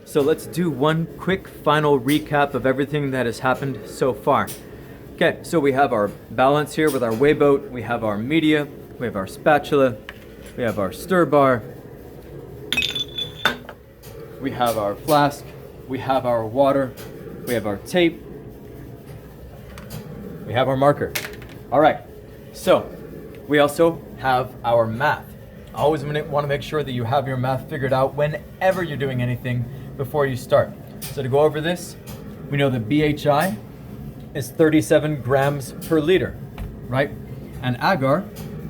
So let's do one quick final recap of everything that has happened so far. Okay, so we have our balance here with our weigh boat, we have our media, we have our spatula, we have our stir bar, we have our flask, we have our water, we have our tape, we have our marker. All right, so we also have our math. Always want to make sure that you have your math figured out whenever you're doing anything before you start. So to go over this, we know that BHI is 37 grams per liter, right? And agar,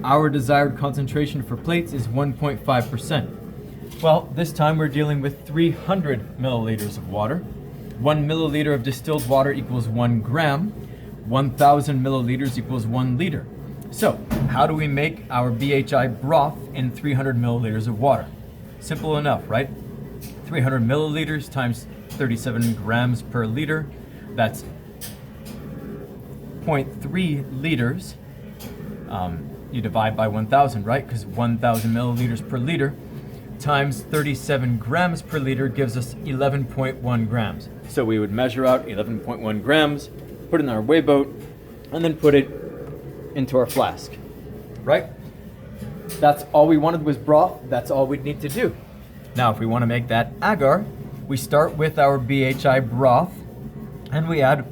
our desired concentration for plates, is 1.5%. Well, this time we're dealing with 300 milliliters of water. 1 milliliter of distilled water equals 1 gram. 1,000 milliliters equals 1 liter. So, how do we make our BHI broth in 300 milliliters of water? Simple enough, right? 300 milliliters times 37 grams per liter, that's 0.3 liters. You divide by 1,000, right? Because 1,000 milliliters per liter times 37 grams per liter gives us 11.1 grams. So we would measure out 11.1 grams, put it in our weigh boat, and then put it into our flask, right? That's all we wanted was broth. That's all we'd need to do. Now, if we want to make that agar, we start with our BHI broth, and we add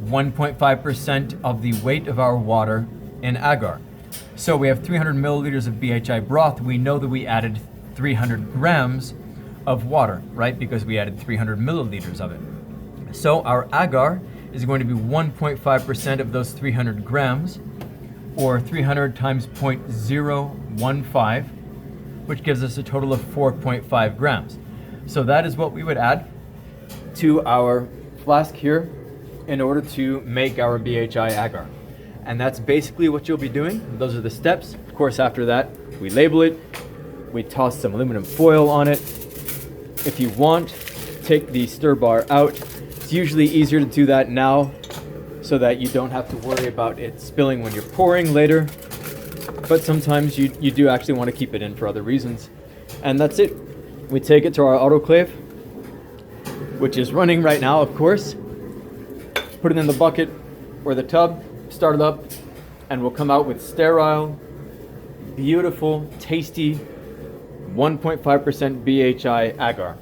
1.5% of the weight of our water in agar. So we have 300 milliliters of BHI broth. We know that we added 300 grams of water, right? Because we added 300 milliliters of it. So our agar is going to be 1.5% of those 300 grams, or 300 times 0.015, which gives us a total of 4.5 grams. So that is what we would add to our flask here in order to make our BHI agar. And that's basically what you'll be doing. Those are the steps. Of course, after that, we label it, we toss some aluminum foil on it. If you want, take the stir bar out. It's usually easier to do that now so that you don't have to worry about it spilling when you're pouring later. But sometimes you do actually want to keep it in for other reasons. And that's it. We take it to our autoclave, which is running right now, of course. Put it in the bucket or the tub, start it up, and we'll come out with sterile, beautiful, tasty 1.5% BHI agar.